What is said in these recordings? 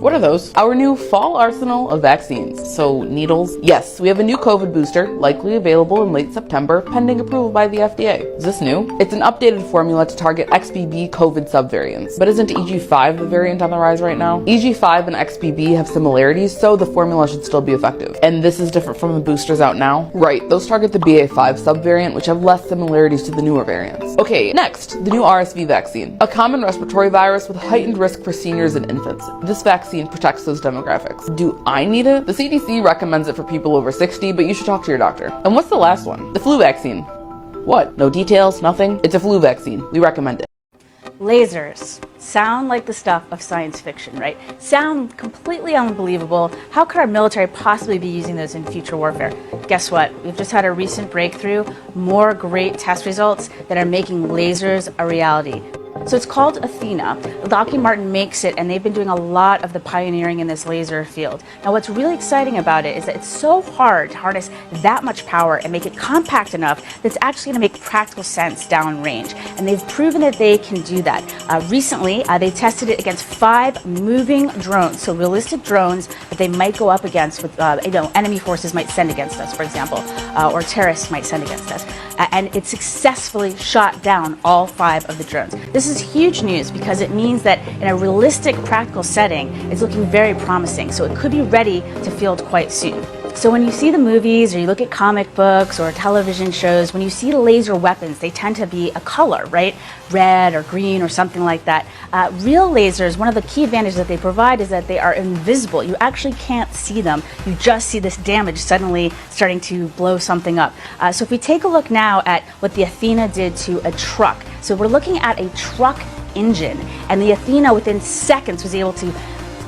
What are those? Our new fall arsenal of vaccines. So needles? Yes, we have a new COVID booster, likely available in late September, pending approval by the FDA. Is this new? It's an updated formula to target XBB COVID subvariants. But isn't EG5 the variant on the rise right now? EG5 and XBB have similarities, so the formula should still be effective. And this is different from the boosters out now? Right, those target the BA5 subvariant, which have less similarities to the newer variants. Okay, next, the new RSV vaccine. A common respiratory virus with heightened risk for seniors and infants. This vaccine protects those demographics. Do I need it? The CDC recommends it for people over 60, but you should talk to your doctor. And what's the last one? The flu vaccine. What? No details? Nothing? It's a flu vaccine. We recommend it. Lasers sound like the stuff of science fiction, right? Sound completely unbelievable. How could our military possibly be using those in future warfare? Guess what? We've just had a recent breakthrough, more great test results that are making lasers a reality. So it's called Athena. Lockheed Martin makes it, and they've been doing a lot of the pioneering in this laser field. Now what's really exciting about it is that it's so hard to harness that much power and make it compact enough that it's actually going to make practical sense downrange. And they've proven that they can do that. Recently, they tested it against 5 moving drones, so realistic drones that they might go up against with, enemy forces might send against us, for example, or terrorists might send against us. And it successfully shot down all 5 of the drones. This is huge news because it means that in a realistic, practical setting, it's looking very promising. So it could be ready to field quite soon. So when you see the movies or you look at comic books or television shows, when you see laser weapons, they tend to be a color, right? Red or green or something like that. Real lasers, one of the key advantages that they provide is that they are invisible. You actually can't see them. You just see this damage suddenly starting to blow something up. So if we take a look now at what the Athena did to a truck. So we're looking at a truck engine, and the Athena within seconds was able to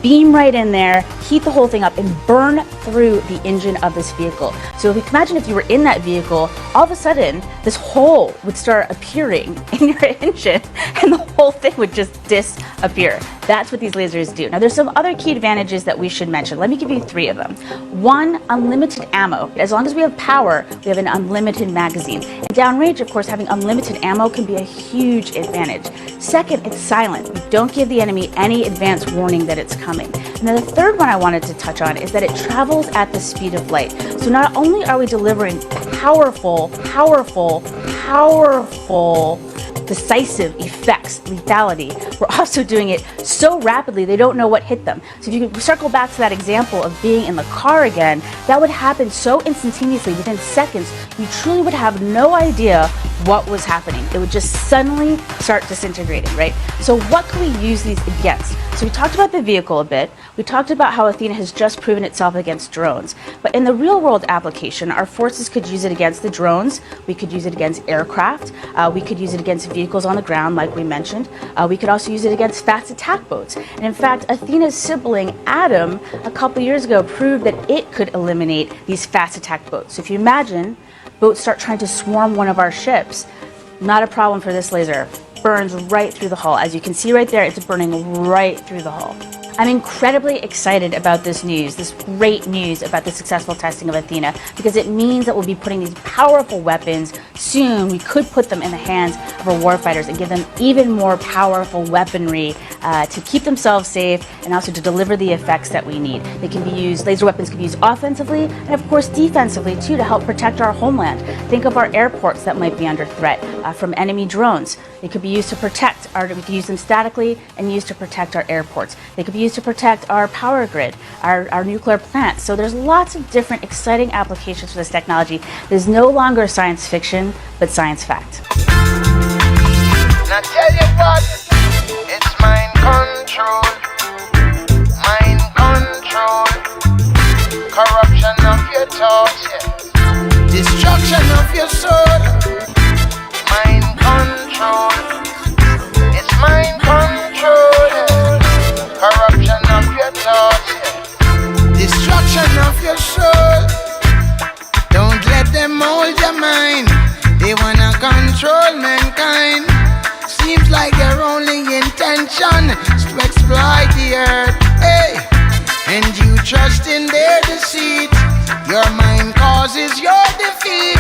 beam right in there, heat the whole thing up, and burn through the engine of this vehicle. So if you can imagine if you were in that vehicle, all of a sudden this hole would start appearing in your engine and the whole thing would just disappear. That's what these lasers do. Now there's some other key advantages that we should mention. Let me give you 3 of them. 1, unlimited ammo. As long as we have power, we have an unlimited magazine. And downrange, of course, having unlimited ammo can be a huge advantage. Second, it's silent. We don't give the enemy any advance warning that it's coming. And then the third one I wanted to touch on is that it travels at the speed of light. So not only are we delivering powerful, decisive effects, lethality, we're also doing it so rapidly they don't know what hit them. So if you could circle back to that example of being in the car again, that would happen so instantaneously, within seconds, you truly would have no idea what was happening. It would just suddenly start disintegrating, right? So what can we use these against? So we talked about the vehicle a bit. We talked about how Athena has just proven itself against drones. But in the real world application, our forces could use it against the drones. We could use it against aircraft. We could use it against vehicles on the ground, like we mentioned. We could also use it against fast attack boats. And in fact, Athena's sibling, Adam, a couple years ago proved that it could eliminate these fast attack boats. So if you imagine boats start trying to swarm one of our ships, not a problem for this laser. Burns right through the hull. As you can see right there, it's burning right through the hull. I'm incredibly excited about this news, this great news about the successful testing of Athena, because it means that we'll be putting these powerful weapons soon. We could put them in the hands of our warfighters and give them even more powerful weaponry to keep themselves safe and also to deliver the effects that we need. They can be used, laser weapons can be used offensively and of course defensively too, to help protect our homeland. Think of our airports that might be under threat from enemy drones. They could be used to protect we could use them statically and used to protect our airports. They could be used to protect our power grid, our nuclear plants. So there's lots of different exciting applications for this technology. It is no longer science fiction, but science fact. Now tell you what, it's mind control, corruption of your thoughts, yeah. Destruction of your soul, mind control, it's mind control, yeah. Corruption of your thoughts, yeah. Destruction of your soul. Don't let them hold your mind. They wanna control mankind. Seems like their only intention is to exploit the earth. Hey, and you trust in their deceit. Your mind causes your defeat,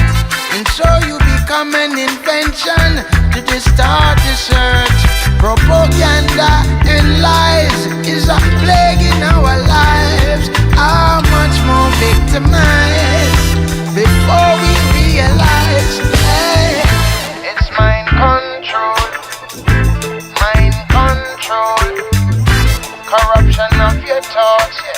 and so you become an invention to distort the search. Propaganda and lies is a plague in our lives. How much more victimized before we realize, hey, it's mind control, corruption of your thoughts, yeah.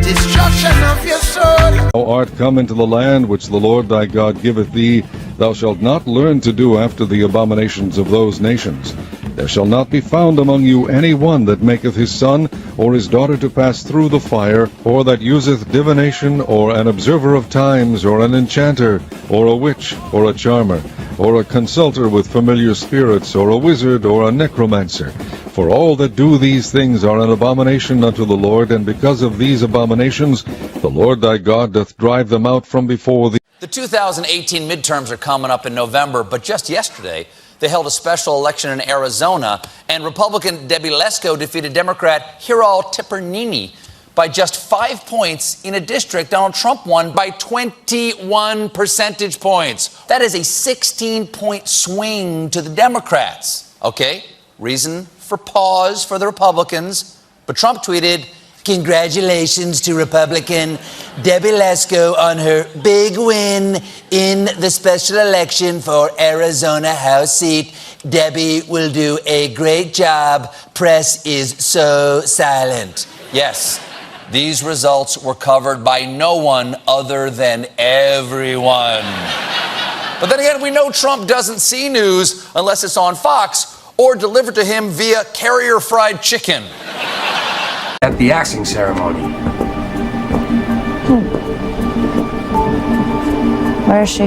Destruction of your soul. Thou art come into the land which the Lord thy God giveth thee. Thou shalt not learn to do after the abominations of those nations. There shall not be found among you any one that maketh his son or his daughter to pass through the fire, or that useth divination, or an observer of times, or an enchanter, or a witch, or a charmer, or a consulter with familiar spirits, or a wizard, or a necromancer. For all that do these things are an abomination unto the Lord, and because of these abominations the Lord thy God doth drive them out from before thee. The 2018 midterms are coming up in November, but just yesterday they held a special election in Arizona, and Republican Debbie Lesko defeated Democrat Hiral Tipernini by just 5 points in a district Donald Trump won by 21 percentage points. That is a 16-point swing to the Democrats. Okay, reason for pause for the Republicans, but Trump tweeted, "Congratulations to Republican Debbie Lesko on her big win in the special election for Arizona House seat. Debbie will do a great job. Press is so silent." Yes, these results were covered by no one other than everyone. But then again, we know Trump doesn't see news unless it's on Fox or delivered to him via carrier fried chicken. At the axing ceremony. Where is she?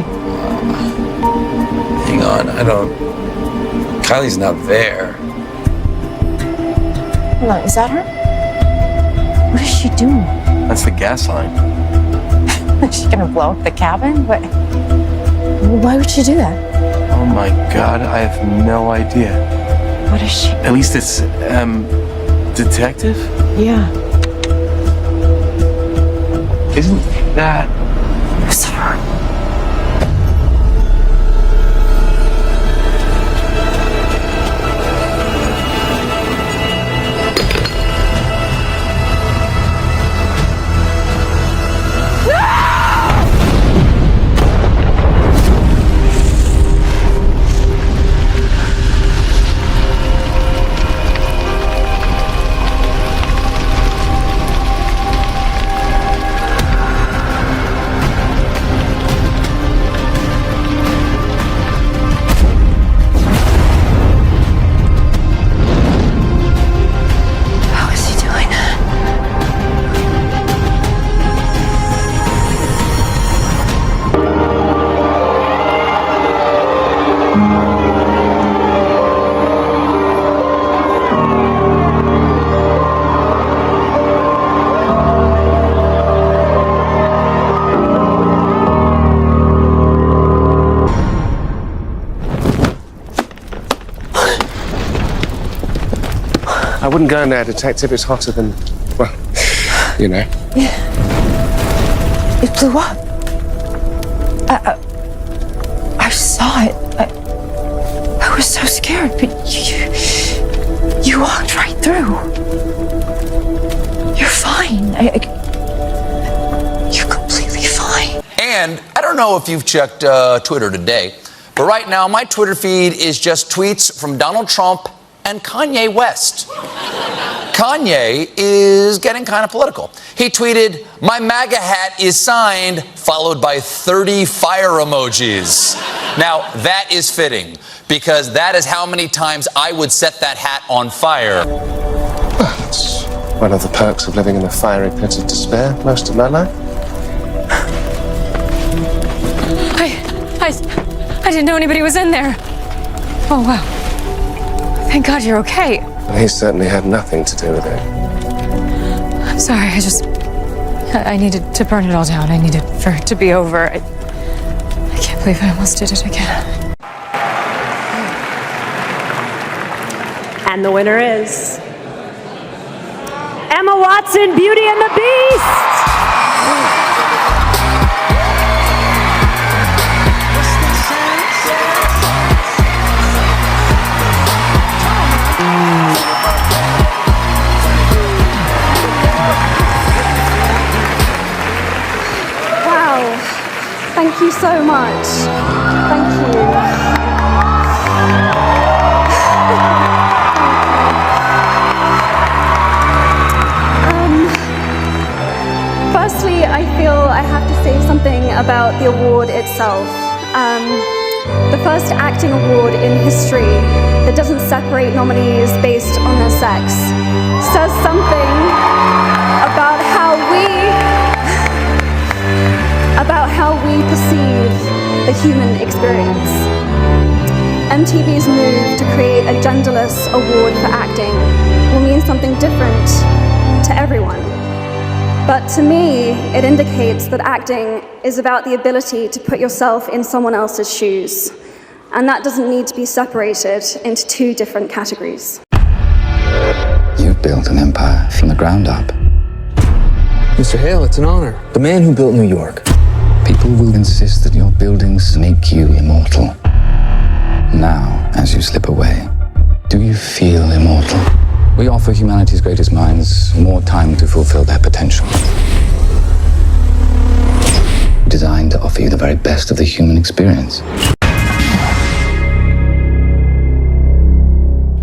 Hang on, Kylie's not there. Hold on, is that her? What is she doing? That's the gas line. Is she gonna blow up the cabin? What? Why would she do that? Oh my God, I have no idea. What is she? At least it's, detective? Yeah. Isn't that... Who's her? I wouldn't go in there, Detective. It's hotter than, well, you know. Yeah. It blew up. I saw it. I was so scared, but you walked right through. You're fine. You're completely fine. And I don't know if you've checked Twitter today, but right now my Twitter feed is just tweets from Donald Trump and Kanye West. Kanye is getting kind of political. He tweeted, "My MAGA hat is signed," followed by 30 fire emojis. Now, that is fitting, because that is how many times I would set that hat on fire. Well, it's one of the perks of living in a fiery pit of despair most of my life. I didn't know anybody was in there. Oh, wow. Thank God you're okay. Well, he certainly had nothing to do with it. I'm sorry, I needed to burn it all down. I needed for it to be over. I can't believe I almost did it again. And the winner is Emma Watson, Beauty and the Beast. Thank you so much. Thank you. Firstly, I feel I have to say something about the award itself. The first acting award in history that doesn't separate nominees based on their sex says something about how we perceive the human experience. MTV's move to create a genderless award for acting will mean something different to everyone. But to me, it indicates that acting is about the ability to put yourself in someone else's shoes. And that doesn't need to be separated into two different categories. You've built an empire from the ground up. Mr. Hale, it's an honor. The man who built New York. People will insist that your buildings make you immortal. Now, as you slip away, do you feel immortal? We offer humanity's greatest minds more time to fulfill their potential. Designed to offer you the very best of the human experience.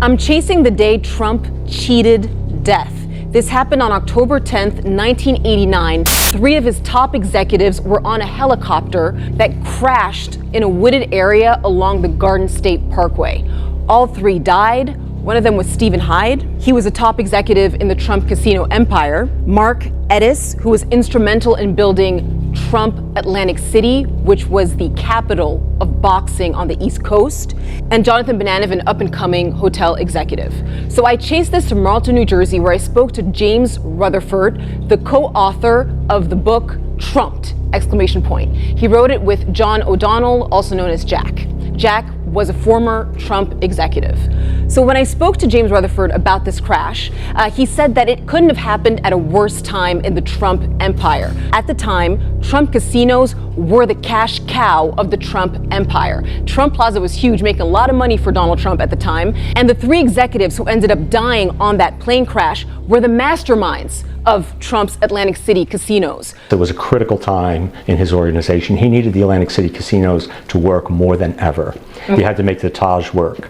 I'm chasing the day Trump cheated death. This happened on October 10th, 1989. 3 of his top executives were on a helicopter that crashed in a wooded area along the Garden State Parkway. All 3 died. One of them was Stephen Hyde. He was a top executive in the Trump casino empire. Mark Edis, who was instrumental in building Trump Atlantic City, which was the capital of boxing on the East Coast. And Jonathan Bananev, an up-and-coming hotel executive. So I chased this to Marlton, New Jersey, where I spoke to James Rutherford, the co-author of the book Trumped! He wrote it with John O'Donnell, also known as Jack. Jack was a former Trump executive. So when I spoke to James Rutherford about this crash, he said that it couldn't have happened at a worse time in the Trump empire. At the time, Trump casinos were the cash cow of the Trump empire. Trump Plaza was huge, making a lot of money for Donald Trump at the time. And the 3 executives who ended up dying on that plane crash were the masterminds of Trump's Atlantic City casinos. There was a critical time in his organization. He needed the Atlantic City casinos to work more than ever. He had to make the Taj work.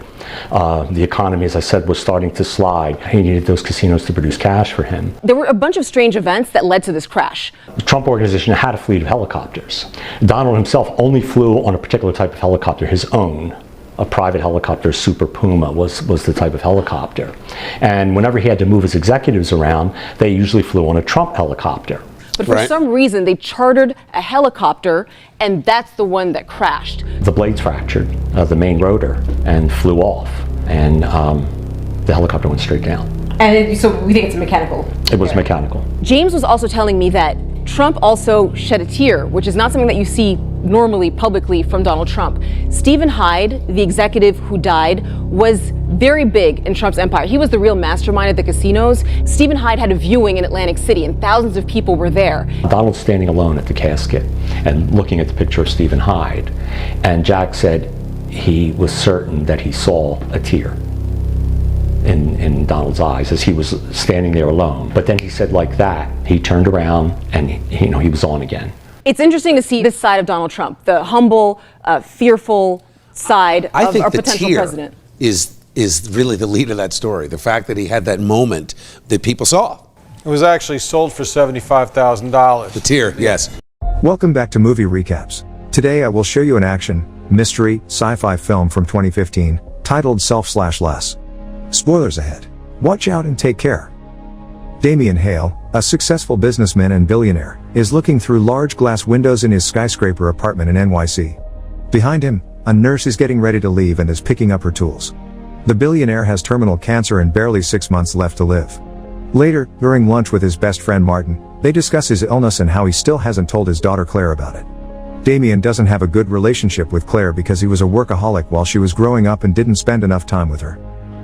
The economy, as I said, was starting to slide. He needed those casinos to produce cash for him. There were a bunch of strange events that led to this crash. The Trump organization had a fleet of helicopters. Donald himself only flew on a particular type of helicopter, his own. A private helicopter, Super Puma, was the type of helicopter. And whenever he had to move his executives around, they usually flew on a Trump helicopter. But for some reason, they chartered a helicopter, and that's the one that crashed. The blades fractured, the main rotor, and flew off. And the helicopter went straight down. And so we think it's mechanical? It was mechanical. James was also telling me that Trump also shed a tear, which is not something that you see normally publicly from Donald Trump. Stephen Hyde, the executive who died, was very big in Trump's empire. He was the real mastermind at the casinos. Stephen Hyde had a viewing in Atlantic City, and thousands of people were there. Donald's standing alone at the casket and looking at the picture of Stephen Hyde. And Jack said he was certain that he saw a tear in Donald's eyes as he was standing there alone. But then he said, like that, he turned around and he was on again. It's interesting to see this side of Donald Trump, the humble, fearful side of our potential president. Is really the lead of that story. The fact that he had that moment that people saw. It was actually sold for $75,000. The tear, yes. Welcome back to Movie Recaps. Today I will show you an action, mystery, sci-fi film from 2015, titled Self/Less. Spoilers ahead. Watch out and take care. Damian Hale, a successful businessman and billionaire, is looking through large glass windows in his skyscraper apartment in NYC. Behind him, a nurse is getting ready to leave and is picking up her tools. The billionaire has terminal cancer and barely 6 months left to live. Later, during lunch with his best friend Martin, they discuss his illness and how he still hasn't told his daughter Claire about it. Damian doesn't have a good relationship with Claire because he was a workaholic while she was growing up and didn't spend enough time with her.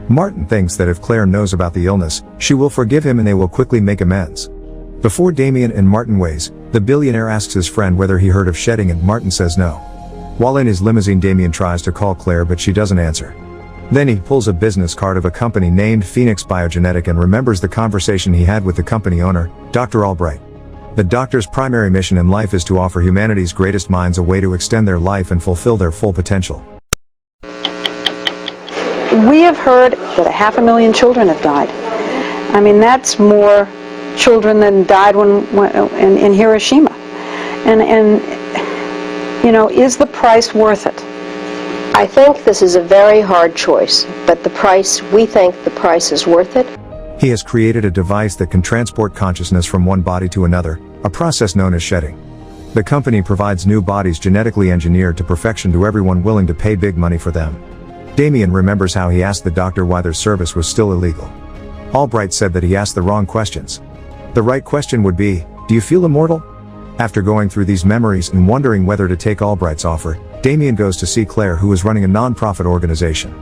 Martin thinks that if Claire knows about the illness, she will forgive him and they will quickly make amends. Before Damian and Martin ways, the billionaire asks his friend whether he heard of shedding and Martin says no. While in his limousine, Damian tries to call Claire but she doesn't answer. Then he pulls a business card of a company named Phoenix Biogenetic and remembers the conversation he had with the company owner, Dr. Albright. The doctor's primary mission in life is to offer humanity's greatest minds a way to extend their life and fulfill their full potential. We have heard that 500,000 children have died. I mean, that's more children than died in Hiroshima. And you know, is the price worth it? I think this is a very hard choice, but we think the price is worth it. He has created a device that can transport consciousness from one body to another, a process known as shedding. The company provides new bodies genetically engineered to perfection to everyone willing to pay big money for them. Damien remembers how he asked the doctor why their service was still illegal. Albright said that he asked the wrong questions. The right question would be, do you feel immortal? After going through these memories and wondering whether to take Albright's offer, Damien goes to see Claire, who is running a non-profit organization.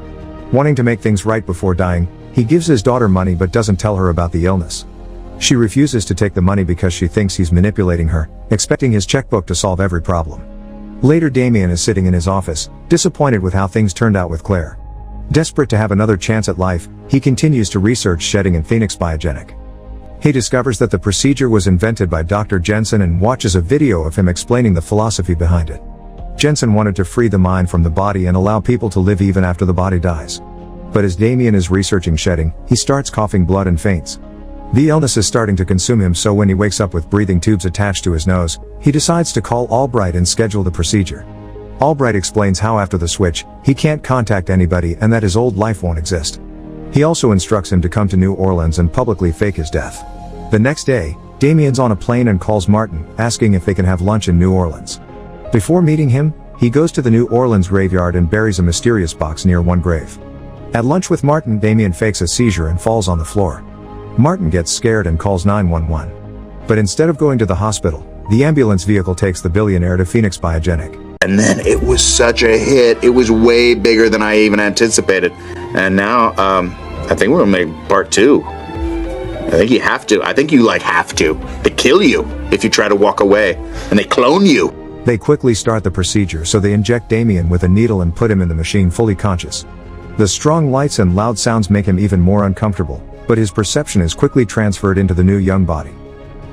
Wanting to make things right before dying, he gives his daughter money but doesn't tell her about the illness. She refuses to take the money because she thinks he's manipulating her, expecting his checkbook to solve every problem. Later, Damien is sitting in his office, disappointed with how things turned out with Claire. Desperate to have another chance at life, he continues to research shedding and Phoenix Biogenic. He discovers that the procedure was invented by Dr. Jensen and watches a video of him explaining the philosophy behind it. Jensen wanted to free the mind from the body and allow people to live even after the body dies. But as Damien is researching shedding, he starts coughing blood and faints. The illness is starting to consume him, so when he wakes up with breathing tubes attached to his nose, he decides to call Albright and schedule the procedure. Albright explains how after the switch, he can't contact anybody and that his old life won't exist. He also instructs him to come to New Orleans and publicly fake his death. The next day, Damien's on a plane and calls Martin, asking if they can have lunch in New Orleans. Before meeting him, he goes to the New Orleans graveyard and buries a mysterious box near one grave. At lunch with Martin, Damien fakes a seizure and falls on the floor. Martin gets scared and calls 911. But instead of going to the hospital, the ambulance vehicle takes the billionaire to Phoenix Biogenic. And then it was such a hit. It was way bigger than I even anticipated. And now, I think we're gonna make part 2. I think you have to. I think you have to. They kill you if you try to walk away. And they clone you. They quickly start the procedure, so they inject Damien with a needle and put him in the machine fully conscious. The strong lights and loud sounds make him even more uncomfortable, but his perception is quickly transferred into the new young body.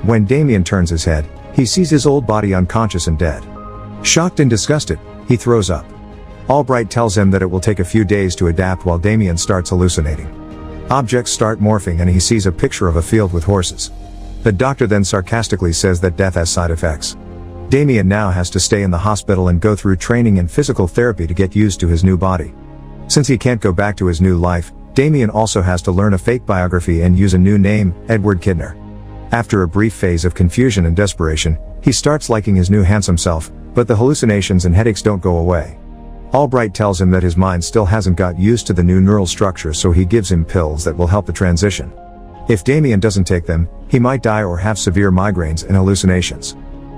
When Damien turns his head, he sees his old body unconscious and dead. Shocked and disgusted, he throws up. Albright tells him that it will take a few days to adapt while Damien starts hallucinating. Objects start morphing and he sees a picture of a field with horses. The doctor then sarcastically says that death has side effects. Damien now has to stay in the hospital and go through training and physical therapy to get used to his new body. Since he can't go back to his new life, Damien also has to learn a fake biography and use a new name, Edward Kidner. After a brief phase of confusion and desperation, he starts liking his new handsome self, but the hallucinations and headaches don't go away. Albright tells him that his mind still hasn't got used to the new neural structure, so he gives him pills that will help the transition. If Damien doesn't take them, he might die or have severe migraines and hallucinations.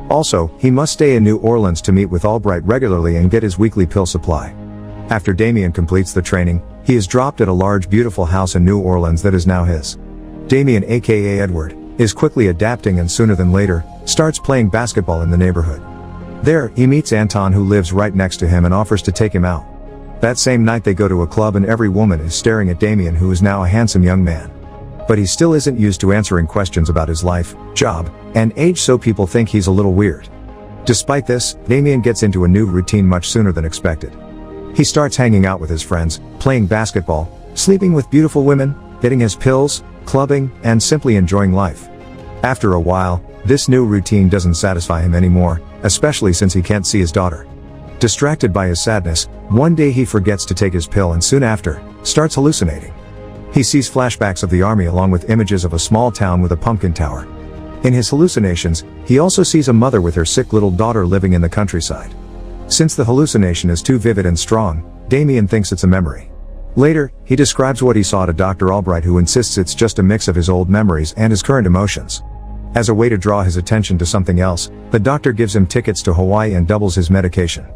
Also, he must stay in New Orleans to meet with Albright regularly and get his weekly pill supply. After Damien completes the training, he is dropped at a large beautiful house in New Orleans that is now his. Damien, aka Edward, is quickly adapting and sooner than later, starts playing basketball in the neighborhood. There, he meets Anton, who lives right next to him and offers to take him out. That same night they go to a club and every woman is staring at Damien, who is now a handsome young man. But he still isn't used to answering questions about his life, job, and age, so people think he's a little weird. Despite this, Damien gets into a new routine much sooner than expected. He starts hanging out with his friends, playing basketball, sleeping with beautiful women, getting his pills, clubbing, and simply enjoying life. After a while, this new routine doesn't satisfy him anymore, especially since he can't see his daughter. Distracted by his sadness, one day he forgets to take his pill and soon after, starts hallucinating. He sees flashbacks of the army along with images of a small town with a pumpkin tower. In his hallucinations, he also sees a mother with her sick little daughter living in the countryside. Since the hallucination is too vivid and strong, Damien thinks it's a memory. Later, he describes what he saw to Dr. Albright, who insists it's just a mix of his old memories and his current emotions. As a way to draw his attention to something else, the doctor gives him tickets to Hawaii and doubles his medication.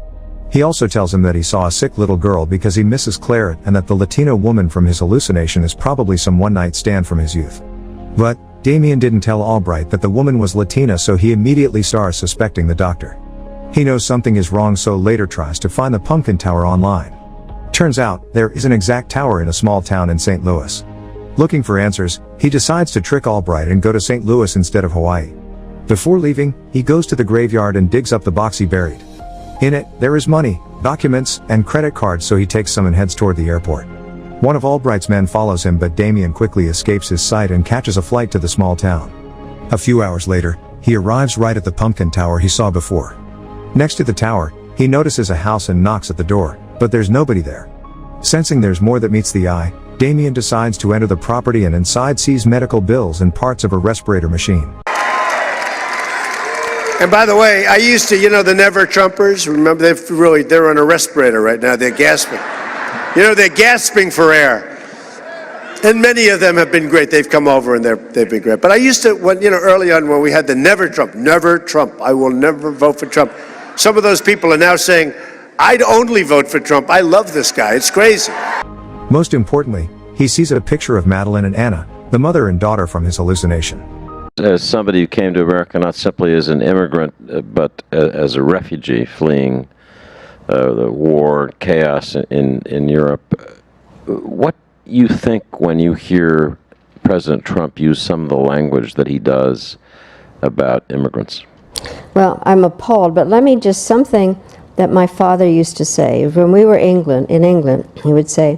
He also tells him that he saw a sick little girl because he misses Claire, and that the Latino woman from his hallucination is probably some one-night stand from his youth. But Damien didn't tell Albright that the woman was Latina, so he immediately starts suspecting the doctor. He knows something is wrong, so later tries to find the pumpkin tower online. Turns out, there is an exact tower in a small town in St. Louis. Looking for answers, he decides to trick Albright and go to St. Louis instead of Hawaii. Before leaving, he goes to the graveyard and digs up the box he buried. In it, there is money, documents, and credit cards, so he takes some and heads toward the airport. One of Albright's men follows him, but Damien quickly escapes his sight and catches a flight to the small town. A few hours later, he arrives right at the pumpkin tower he saw before. Next to the tower, he notices a house and knocks at the door, but there's nobody there. Sensing there's more that meets the eye, Damien decides to enter the property and inside sees medical bills and parts of a respirator machine. And by the way, I used to, the Never Trumpers, remember, they're on a respirator right now, they're gasping. They're gasping for air. And many of them have been great. They've come over and they've been great. But I used to, early on when we had the never Trump, I will never vote for Trump. Some of those people are now saying, I'd only vote for Trump. I love this guy. It's crazy. Most importantly, he sees a picture of Madeline and Anna, the mother and daughter from his hallucination. As somebody who came to America not simply as an immigrant, but as a refugee fleeing the war, chaos in Europe, what you think when you hear President Trump use some of the language that he does about immigrants? Well, I'm appalled, but let me just, something that my father used to say, when we were in England, he would say,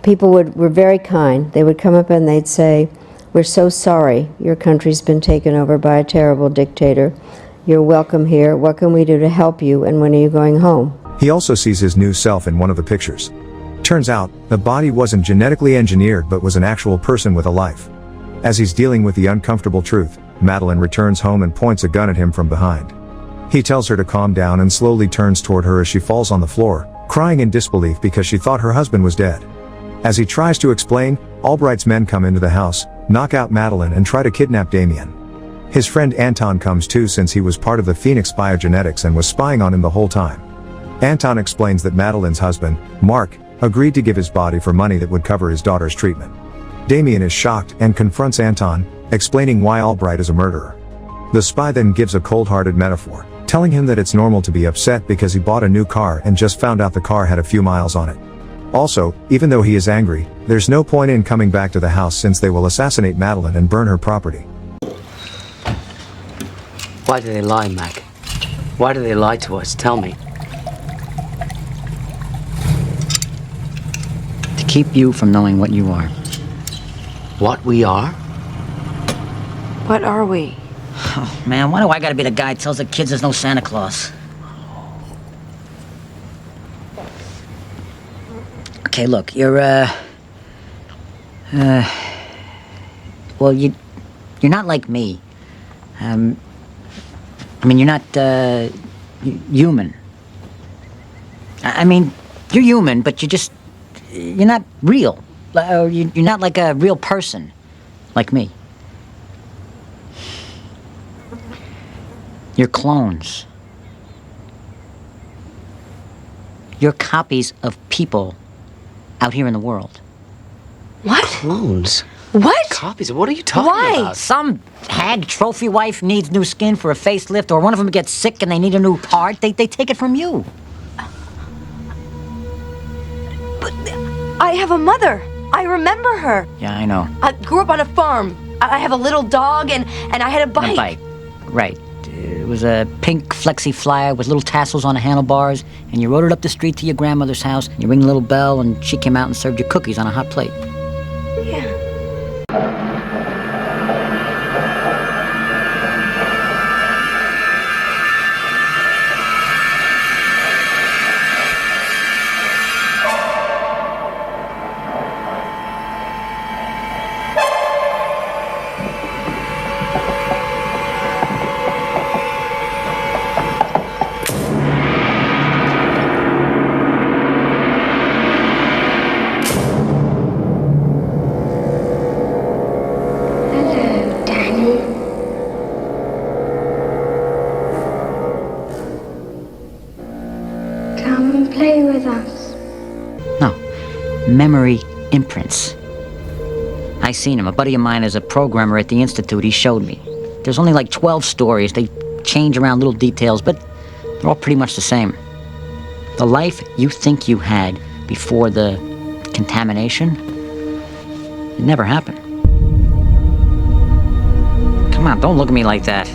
people were very kind. They would come up and they'd say, we're so sorry your country's been taken over by a terrible dictator. You're welcome here. What can we do to help you? And when are you going home? He also sees his new self in one of the pictures. Turns out, the body wasn't genetically engineered but was an actual person with a life. As he's dealing with the uncomfortable truth, Madeline returns home and points a gun at him from behind. He tells her to calm down and slowly turns toward her as she falls on the floor, crying in disbelief because she thought her husband was dead. As he tries to explain, Albright's men come into the house, knock out Madeline and try to kidnap Damien. His friend Anton comes too, since he was part of the Phoenix biogenetics and was spying on him the whole time. Anton explains that Madeline's husband, Mark, agreed to give his body for money that would cover his daughter's treatment. Damien is shocked and confronts Anton, explaining why Albright is a murderer. The spy then gives a cold-hearted metaphor, telling him that it's normal to be upset because he bought a new car and just found out the car had a few miles on it. Also, even though he is angry, there's no point in coming back to the house since they will assassinate Madeline and burn her property. Why do they lie, Mac? Why do they lie to us? Tell me. To keep you from knowing what you are. What we are? What are we? Oh, man, why do I gotta be the guy who tells the kids there's no Santa Claus? Okay, look, you're, well, you're not like me. I mean, you're not, human. I mean, you're human, but you're not real. You're not like a real person, like me. You're clones. You're copies of people out here in the world. What? Clones? What? Copies? What are you talking about? Some hag trophy wife needs new skin for a facelift, or one of them gets sick and they need a new heart. They take it from you. But I have a mother. I remember her. Yeah, I know. I grew up on a farm. I have a little dog and I had a bike. A bike, right. It was a pink flexi flyer with little tassels on the handlebars, and you rode it up the street to your grandmother's house, and you ring the little bell, and she came out and served you cookies on a hot plate. Yeah. Memory imprints. I seen him. A buddy of mine is a programmer at the Institute. He showed me. There's only like 12 stories. They change around little details, but they're all pretty much the same. The life you think you had before the contamination, it never happened. Come on, don't look at me like that.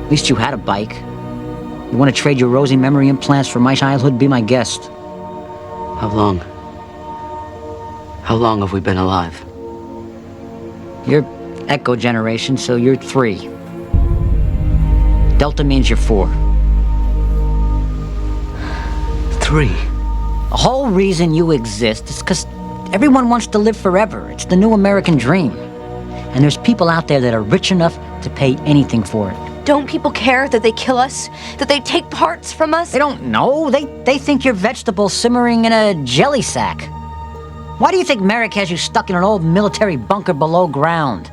At least you had a bike. You want to trade your rosy memory implants for my childhood? Be my guest. How long? How long have we been alive? You're Echo generation, so you're 3. Delta means you're 4. 3? The whole reason you exist is because everyone wants to live forever. It's the new American dream. And there's people out there that are rich enough to pay anything for it. Don't people care that they kill us? That they take parts from us? They don't know. They think you're vegetables simmering in a jelly sack. Why do you think Merrick has you stuck in an old military bunker below ground?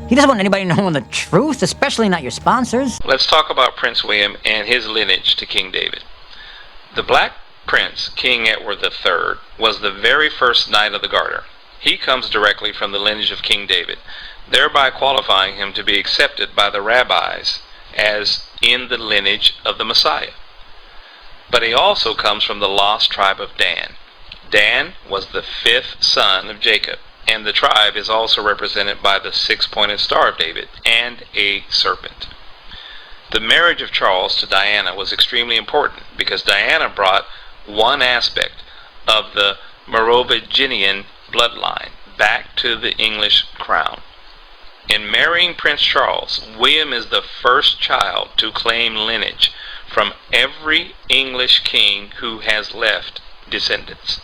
He doesn't want anybody knowing the truth, especially not your sponsors. Let's talk about Prince William and his lineage to King David. The Black Prince, King Edward III, was the very first Knight of the Garter. He comes directly from the lineage of King David, thereby qualifying him to be accepted by the rabbis as in the lineage of the Messiah. But he also comes from the lost tribe of Dan. Dan was the 5th son of Jacob, and the tribe is also represented by the 6-pointed Star of David and a serpent. The marriage of Charles to Diana was extremely important because Diana brought one aspect of the Merovingian bloodline back to the English crown. In marrying Prince Charles, William is the first child to claim lineage from every English king who has left descendants.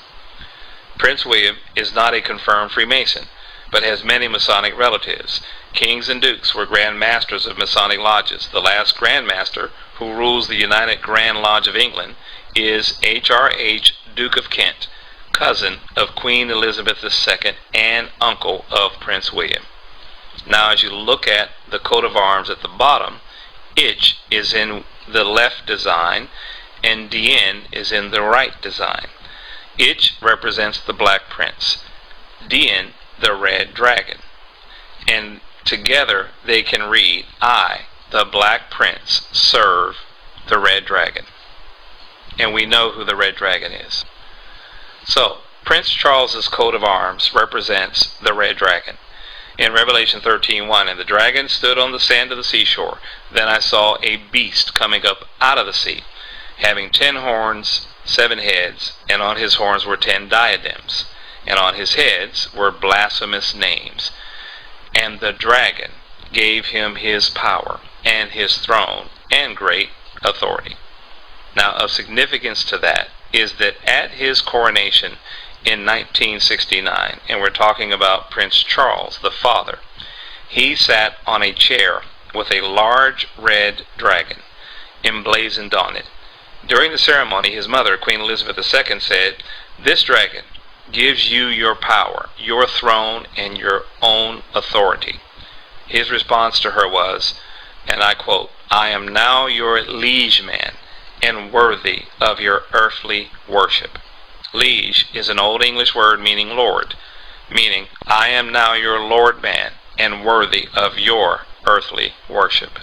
Prince William is not a confirmed Freemason, but has many Masonic relatives. Kings and dukes were Grand Masters of Masonic lodges. The last Grand Master, who rules the United Grand Lodge of England, is H.R.H. Duke of Kent, cousin of Queen Elizabeth II and uncle of Prince William. Now, as you look at the coat of arms at the bottom, Ich is in the left design and Dien is in the right design. Ich represents the Black Prince, Dien the Red Dragon, and together they can read, I, the Black Prince, serve the Red Dragon. And we know who the Red Dragon is. So, Prince Charles's coat of arms represents the Red Dragon. In Revelation 13:1, and the dragon stood on the sand of the seashore. Then I saw a beast coming up out of the sea, having 10 horns, 7 heads, and on his horns were 10 diadems, and on his heads were blasphemous names. And the dragon gave him his power, and his throne, and great authority. Now, of significance to that is that at his coronation in 1969, and we're talking about Prince Charles, the father, he sat on a chair with a large red dragon emblazoned on it. During the ceremony, his mother, Queen Elizabeth II, said, "This dragon gives you your power, your throne, and your own authority." His response to her was, and I quote, "I am now your liege man and worthy of your earthly worship." Liege is an Old English word meaning Lord, meaning I am now your Lord man and worthy of your earthly worship.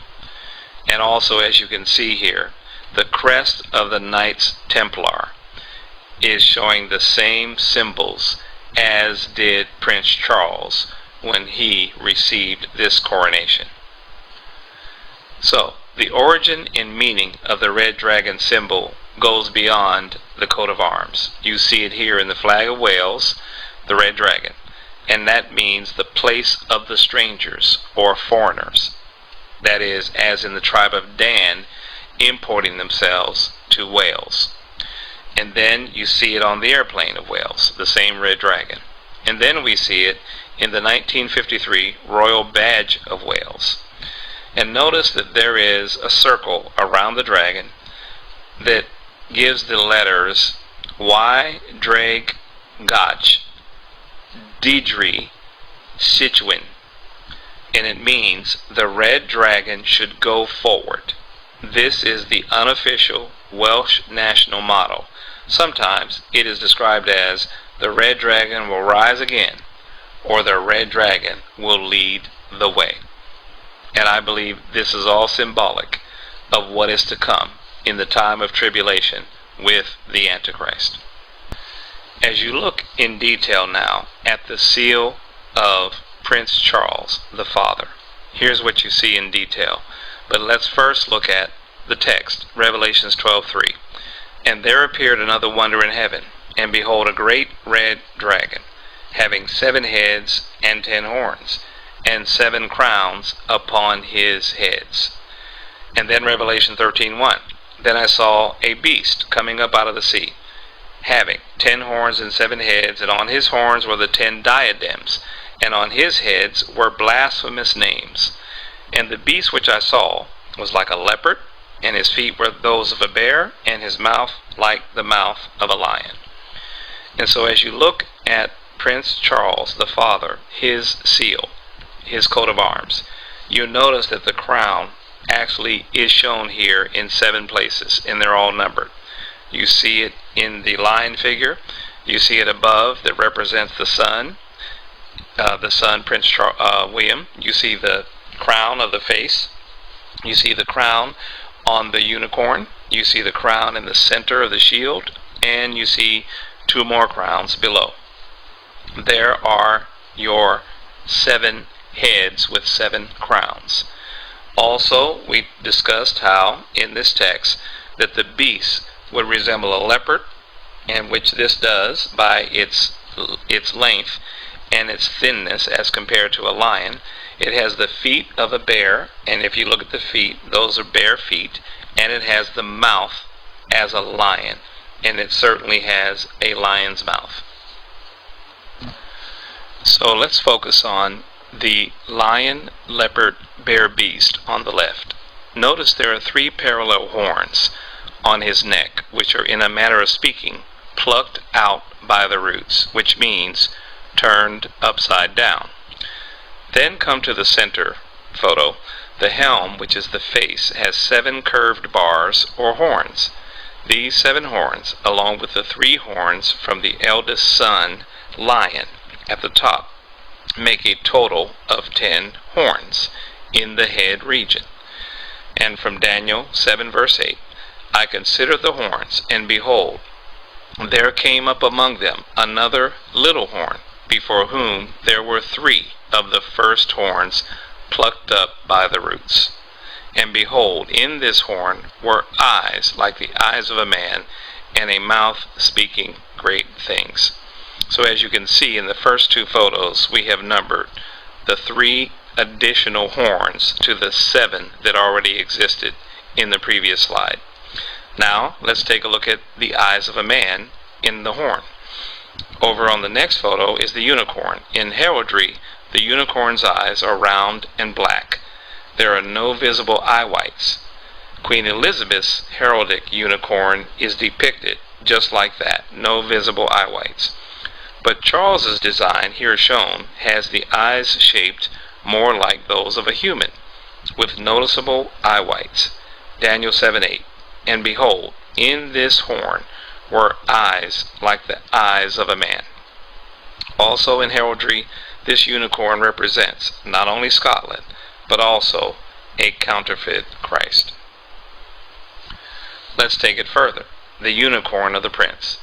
And also, as you can see here, the crest of the Knights Templar is showing the same symbols as did Prince Charles when he received this coronation. So, the origin and meaning of the red dragon symbol goes beyond the coat of arms. You see it here in the flag of Wales, the red dragon, and that means the place of the strangers or foreigners. That is, as in the tribe of Dan, importing themselves to Wales. And then you see it on the airplane of Wales, the same red dragon. And then we see it in the 1953 Royal Badge of Wales. And notice that there is a circle around the dragon that gives the letters Y, Drag, Gach, Didri, Situin. And it means the red dragon should go forward. This is the unofficial Welsh national motto. Sometimes it is described as the red dragon will rise again, or the red dragon will lead the way. And I believe this is all symbolic of what is to come in the time of tribulation with the Antichrist. As you look in detail now at the seal of Prince Charles, the father, here's what you see in detail. But let's first look at the text, Revelations 12:3. And there appeared another wonder in heaven, and behold, a great red dragon, having 7 heads and 10 horns, and 7 crowns upon his heads. And then Revelation 13:1. Then I saw a beast coming up out of the sea, having 10 horns and 7 heads, and on his horns were the 10 diadems, and on his heads were blasphemous names. And the beast which I saw was like a leopard, and his feet were those of a bear, and his mouth like the mouth of a lion. And so as you look at Prince Charles, the father, his seal, his coat of arms, you notice that the crown actually is shown here in 7 places, and they're all numbered. You see it in the lion figure. You see it above that represents the sun, Prince William. You see the crown of the face. You see the crown on the unicorn. You see the crown in the center of the shield, and you see 2 more crowns below. There are your 7 heads with 7 crowns. Also, we discussed how in this text that the beast would resemble a leopard, and which this does by its length and its thinness as compared to a lion. It has the feet of a bear, and if you look at the feet, those are bare feet, and it has the mouth as a lion, and it certainly has a lion's mouth. So let's focus on the lion, leopard, bear beast on the left. Notice there are 3 parallel horns on his neck, which are, in a manner of speaking, plucked out by the roots, which means turned upside down. Then come to the center photo. The helm, which is the face, has 7 curved bars or horns. These 7 horns, along with the 3 horns from the eldest son, lion, at the top, make a total of 10 horns in the head region. And from Daniel 7 verse 8, I considered the horns, and behold, there came up among them another little horn, before whom there were 3 of the first horns plucked up by the roots. And behold, in this horn were eyes like the eyes of a man, and a mouth speaking great things. So as you can see in the first 2 photos, we have numbered the 3 additional horns to the 7 that already existed in the previous slide. Now let's take a look at the eyes of a man in the horn. Over on the next photo is the unicorn. In heraldry, the unicorn's eyes are round and black. There are no visible eye whites. Queen Elizabeth's heraldic unicorn is depicted just like that, no visible eye whites. But Charles's design, here shown, has the eyes shaped more like those of a human, with noticeable eye whites. Daniel 7:8. And behold, in this horn were eyes like the eyes of a man. Also in heraldry, this unicorn represents not only Scotland, but also a counterfeit Christ. Let's take it further. The unicorn of the prince.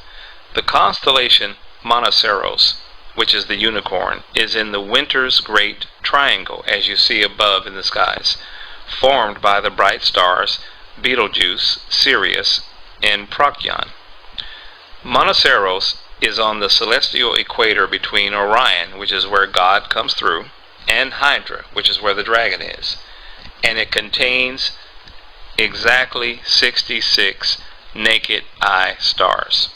The constellation Monoceros, which is the unicorn, is in the winter's great triangle, as you see above in the skies, formed by the bright stars Betelgeuse, Sirius, and Procyon. Monoceros is on the celestial equator between Orion, which is where God comes through, and Hydra, which is where the dragon is. And it contains exactly 66 naked eye stars.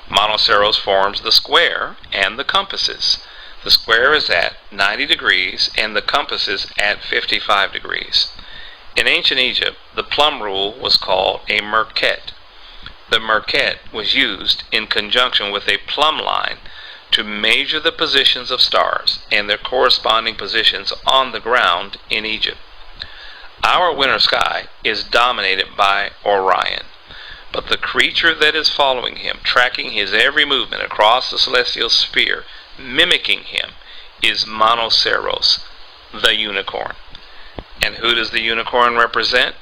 Monoceros forms the square and the compasses. The square is at 90 degrees and the compass is at 55 degrees. In ancient Egypt, the plumb rule was called a merket. The merket was used in conjunction with a plumb line to measure the positions of stars and their corresponding positions on the ground in Egypt. Our winter sky is dominated by Orion, but the creature that is following him, tracking his every movement across the celestial sphere, mimicking him, is Monoceros, the unicorn. And who does the unicorn represent?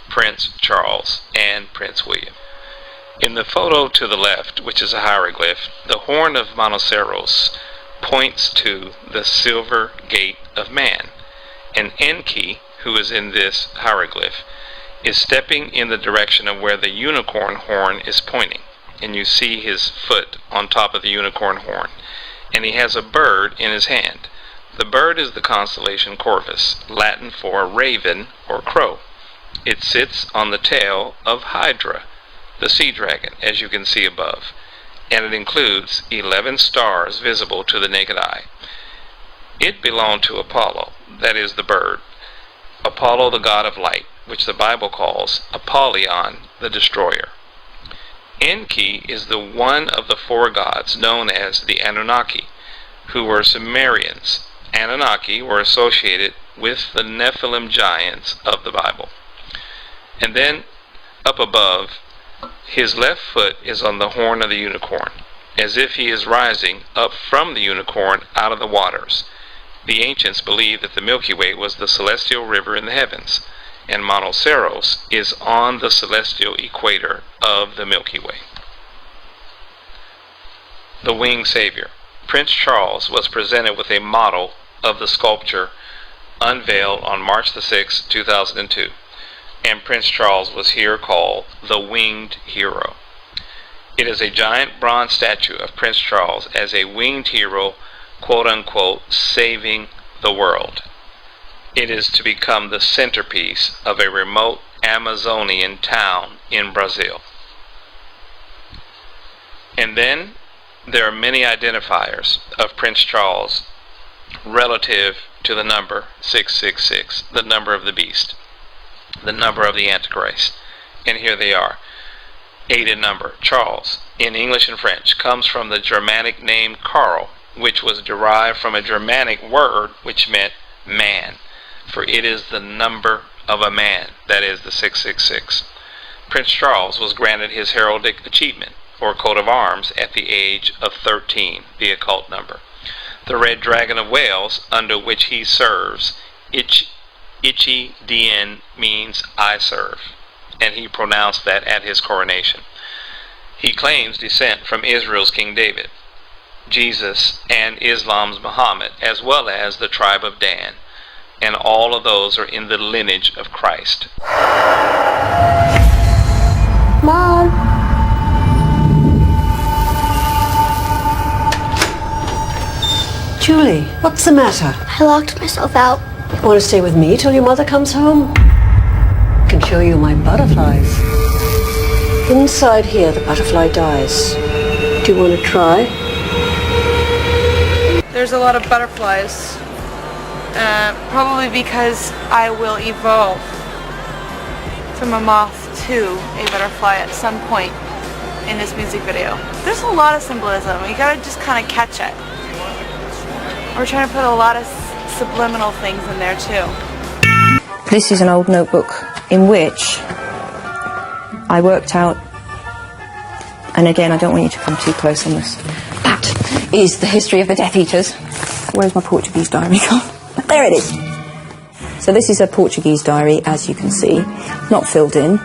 Prince Charles and Prince William. In the photo to the left, which is a hieroglyph, the horn of Monoceros points to the silver gate of man, and Enki who is in this hieroglyph, is stepping in the direction of where the unicorn horn is pointing. And you see his foot on top of the unicorn horn. And he has a bird in his hand. The bird is the constellation Corvus, Latin for raven or crow. It sits on the tail of Hydra, the sea dragon, as you can see above. And it includes 11 stars visible to the naked eye. It belonged to Apollo, that is the bird. Apollo, the god of light, which the Bible calls Apollyon, the destroyer. Enki is the one of the 4 gods known as the Anunnaki, who were Sumerians. Anunnaki were associated with the Nephilim giants of the Bible. And then, up above, his left foot is on the horn of the unicorn, as if he is rising up from the unicorn out of the waters. The ancients believed that the Milky Way was the celestial river in the heavens, and Monoceros is on the celestial equator of the Milky Way. The Winged Savior. Prince Charles was presented with a model of the sculpture unveiled on March the 6th, 2002, and Prince Charles was here called the Winged Hero. It is a giant bronze statue of Prince Charles as a winged hero, quote-unquote, saving the world. It is to become the centerpiece of a remote Amazonian town in Brazil. And then there are many identifiers of Prince Charles relative to the number 666, the number of the beast, the number of the Antichrist. And here they are. 8 in number. Charles, in English and French, comes from the Germanic name Karl, which was derived from a Germanic word which meant man, for it is the number of a man, that is the 666. Prince Charles was granted his heraldic achievement, or coat of arms, at the age of 13, the occult number. The red dragon of Wales, under which he serves, Ichi Dien, means I serve, and he pronounced that at his coronation. He claims descent from Israel's King David, Jesus, and Islam's Muhammad, as well as the tribe of Dan, and all of those are in the lineage of Christ. Mom! Julie, what's the matter? I locked myself out. Want to stay with me till your mother comes home? I can show you my butterflies. Inside here, the butterfly dies. Do you want to try? There's a lot of butterflies. Probably because I will evolve from a moth to a butterfly at some point in this music video. There's a lot of symbolism. You gotta just kind of catch it. We're trying to put a lot of subliminal things in there too. This is an old notebook in which I worked out, and again I don't want you to come too close on this, that is the history of the Death Eaters. Where's my Portuguese diary gone? There it is. So this is a Portuguese diary, as you can see, not filled in,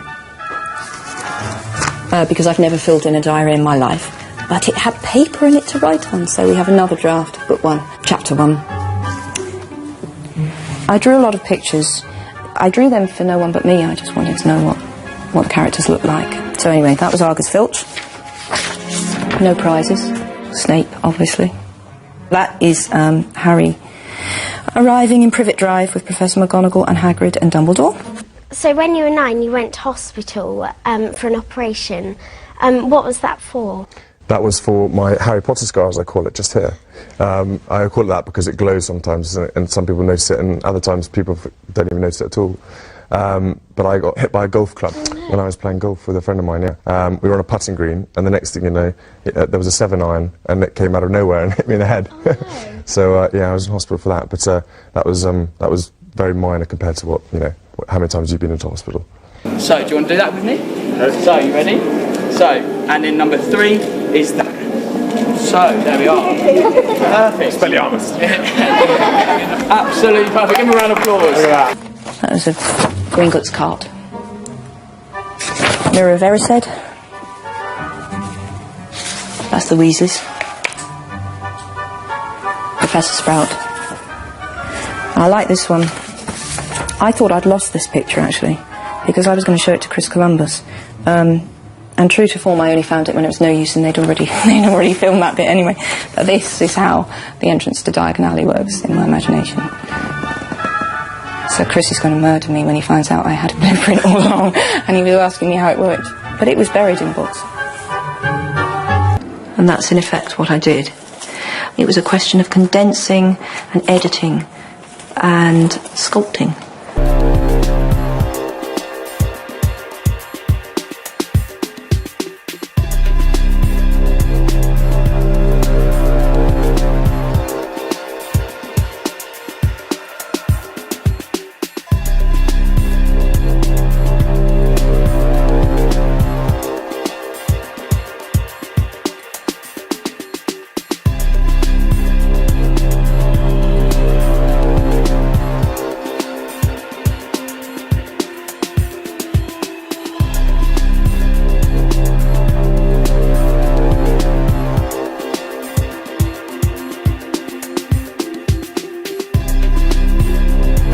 because I've never filled in a diary in my life. But it had paper in it to write on, so we have another draft, book 1, chapter 1. I drew a lot of pictures. I drew them for no one but me. I just wanted to know what the characters looked like. So anyway, that was Argus Filch. No prizes. Snape, obviously. That is Harry arriving in Privet Drive with Professor McGonagall and Hagrid and Dumbledore. So when you were 9, you went to hospital for an operation. What was that for? That was for my Harry Potter scar, as I call it, just here. I call it that because it glows sometimes, and some people notice it, and other times people don't even notice it at all. But I got hit by a golf club when I was playing golf with a friend of mine, yeah. We were on a putting green, and the next thing you know, there was a 7-iron, and it came out of nowhere and hit me in the head. Oh, no. So, yeah, I was in hospital for that, but that was very minor compared to how many times you've been into hospital. So, do you want to do that with me? So, you ready? So, and then number 3 is that. So, there we are. Perfect. Expelliarmus. Absolutely perfect. Give me a round of applause. Look at that. That was a Gringotts cart. Mirror of Erised. That's the Weasleys. Professor Sprout. I like this one. I thought I'd lost this picture, actually, because I was going to show it to Chris Columbus. And true to form, I only found it when it was no use, and they'd already filmed that bit anyway. But this is how the entrance to Diagon Alley works in my imagination. So Chris is going to murder me when he finds out I had a blueprint all along, and he was asking me how it worked. But it was buried in books. And that's in effect what I did. It was a question of condensing and editing and sculpting.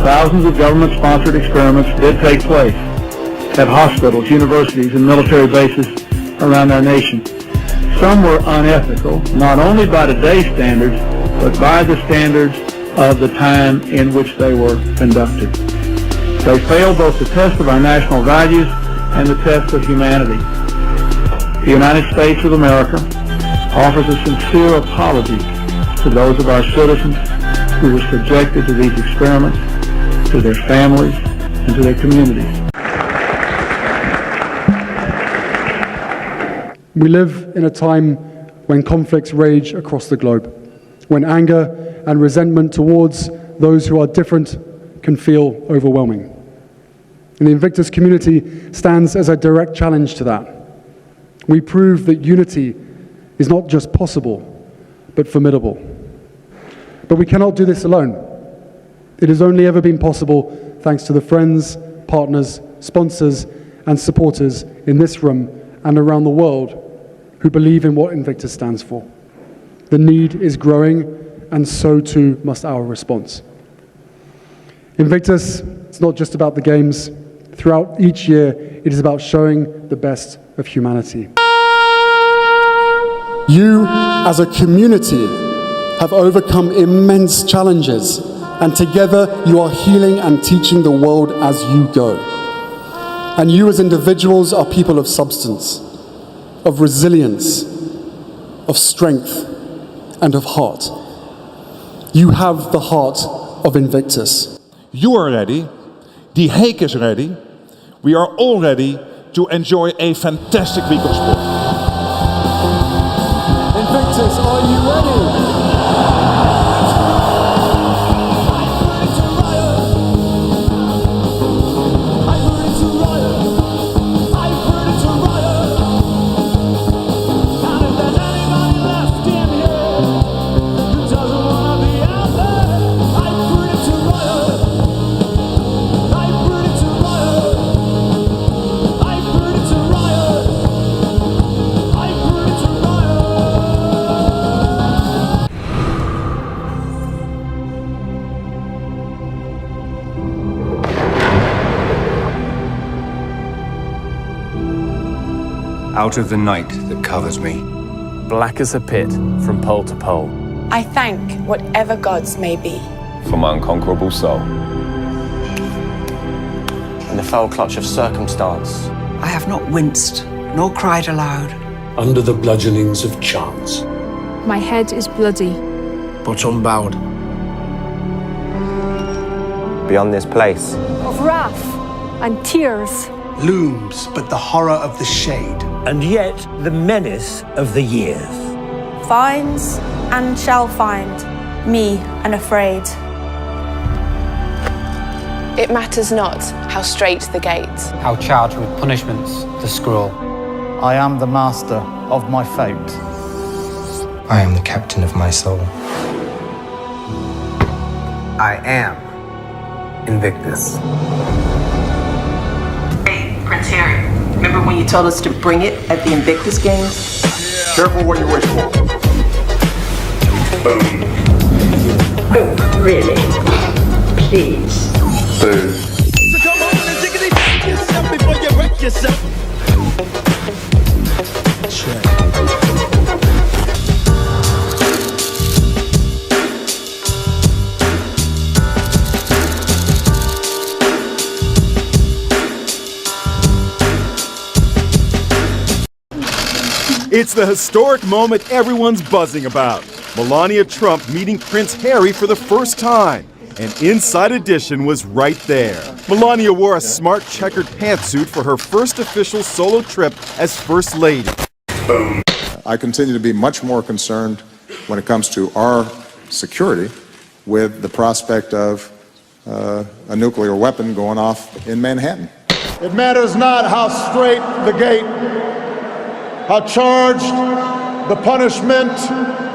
Thousands of government-sponsored experiments did take place at hospitals, universities, and military bases around our nation. Some were unethical, not only by today's standards, but by the standards of the time in which they were conducted. They failed both the test of our national values and the test of humanity. The United States of America offers a sincere apology to those of our citizens who were subjected to these experiments, to their families, and to their communities. We live in a time when conflicts rage across the globe, when anger and resentment towards those who are different can feel overwhelming. And the Invictus community stands as a direct challenge to that. We prove that unity is not just possible, but formidable. But we cannot do this alone. It has only ever been possible thanks to the friends, partners, sponsors, and supporters in this room and around the world who believe in what Invictus stands for. The need is growing, and so too must our response. Invictus is not just about the games. Throughout each year, it is about showing the best of humanity. You, as a community, have overcome immense challenges, and together you are healing and teaching the world as you go. And you as individuals are people of substance, of resilience, of strength, and of heart. You have the heart of Invictus. You are ready, the Hake is ready, we are all ready to enjoy a fantastic week of sport. Invictus, are you ready? Out of the night that covers me, black as a pit from pole to pole, I thank whatever gods may be for my unconquerable soul. In the foul clutch of circumstance, I have not winced nor cried aloud. Under the bludgeonings of chance, my head is bloody, but unbowed. Beyond this place of wrath and tears looms but the horror of the shade, and yet the menace of the years. Finds and shall find me unafraid. It matters not how straight the gate, how charged with punishments the scroll. I am the master of my fate. I am the captain of my soul. I am Invictus. Prince Harry, remember when you told us to bring it at the Invictus Games? Careful what you wish for. Boom. Oh, really? Please. Boom. yourself. It's the historic moment everyone's buzzing about. Melania Trump meeting Prince Harry for the first time. And Inside Edition was right there. Melania wore a smart checkered pantsuit for her first official solo trip as First Lady. I continue to be much more concerned when it comes to our security with the prospect of a nuclear weapon going off in Manhattan. It matters not how straight the gate, how charged the punishment,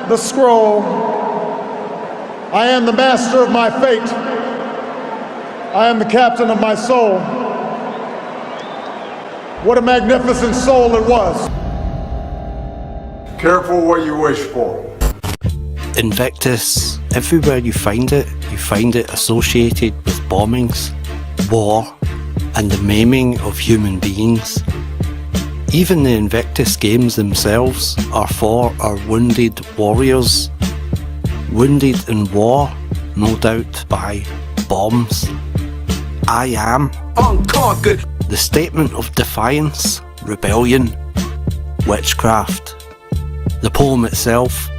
the scroll. I am the master of my fate. I am the captain of my soul. What a magnificent soul it was. Careful what you wish for. Invictus, everywhere you find it associated with bombings, war, and the maiming of human beings. Even the Invictus Games themselves are for our wounded warriors, wounded in war, no doubt by bombs. I am unconquered. The statement of defiance, rebellion, witchcraft. The poem itself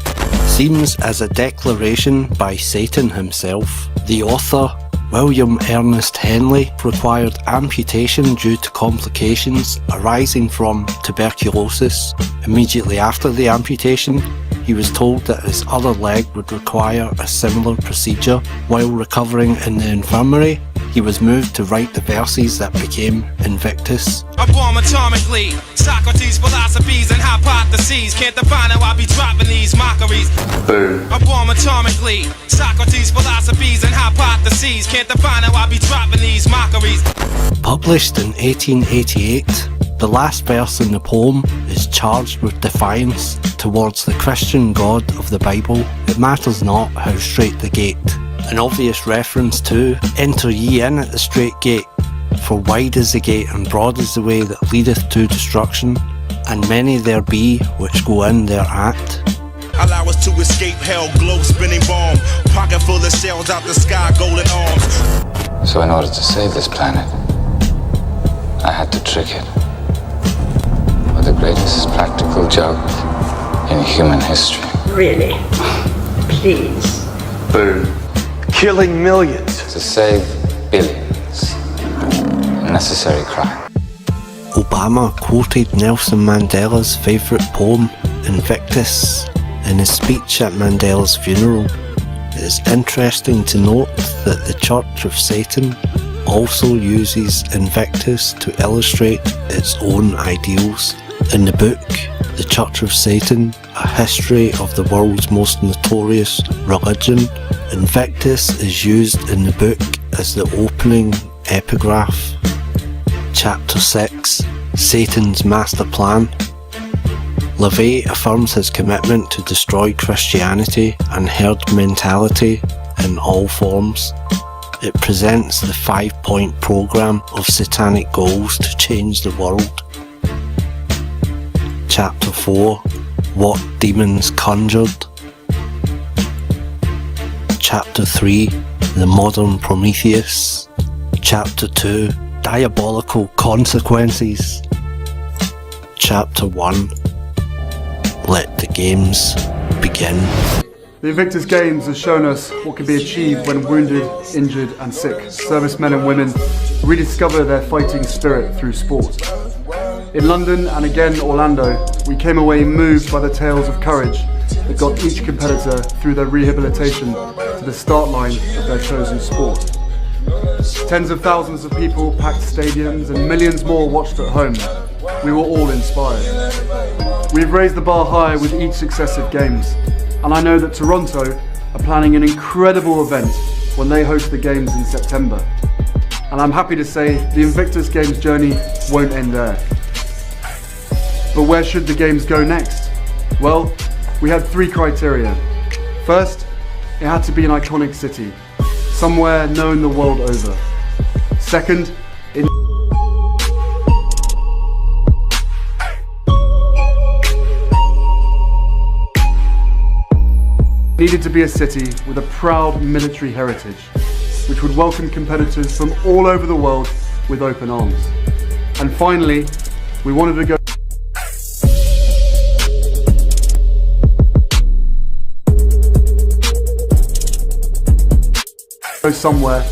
seems as a declaration by Satan himself. The author, William Ernest Henley, required amputation due to complications arising from tuberculosis. Immediately after the amputation, he was told that his other leg would require a similar procedure. While recovering in the infirmary, he was moved to write the verses that became Invictus. I bomb atomically, Socrates' philosophies and hypotheses. Can't define how I be dropping these mockeries. Boom. I bomb atomically, Socrates' philosophies and hypotheses. Can't define how I be dropping these mockeries. Published in 1888, the last verse in the poem is charged with defiance towards the Christian God of the Bible. It matters not how straight the gate. An obvious reference to, enter ye in at the straight gate, for wide is the gate and broad is the way that leadeth to destruction, and many there be which go in thereat. Allow us to escape hell, glow spinning bomb, pocket full of shells out the sky, golden arms. So in order to save this planet, I had to trick it with the greatest practical joke in human history. Really? Please. Boom. Killing millions. To save billions. A necessary crime. Obama quoted Nelson Mandela's favourite poem, Invictus, in his speech at Mandela's funeral. It is interesting to note that the Church of Satan also uses Invictus to illustrate its own ideals. In the book, The Church of Satan, A History of the World's Most Notorious Religion, Invictus is used in the book as the opening epigraph. Chapter 6, Satan's Master Plan. LaVey affirms his commitment to destroy Christianity and herd mentality in all forms. It presents the 5-point program of satanic goals to change the world. Chapter 4, What Demons Conjured. Chapter 3, The Modern Prometheus. Chapter 2, Diabolical Consequences. Chapter 1, Let the Games Begin. The Invictus Games has shown us what can be achieved when wounded, injured and sick servicemen and women rediscover their fighting spirit through sport. In London and again Orlando, we came away moved by the tales of courage that got each competitor through their rehabilitation to the start line of their chosen sport. Tens of thousands of people packed stadiums and millions more watched at home. We were all inspired. We've raised the bar high with each successive games, and I know that Toronto are planning an incredible event when they host the games in September. And I'm happy to say the Invictus Games journey won't end there. But where should the games go next? Well, we had 3 criteria. First, it had to be an iconic city, somewhere known the world over. Second, needed to be a city with a proud military heritage, which would welcome competitors from all over the world with open arms. And finally, we wanted to go somewhere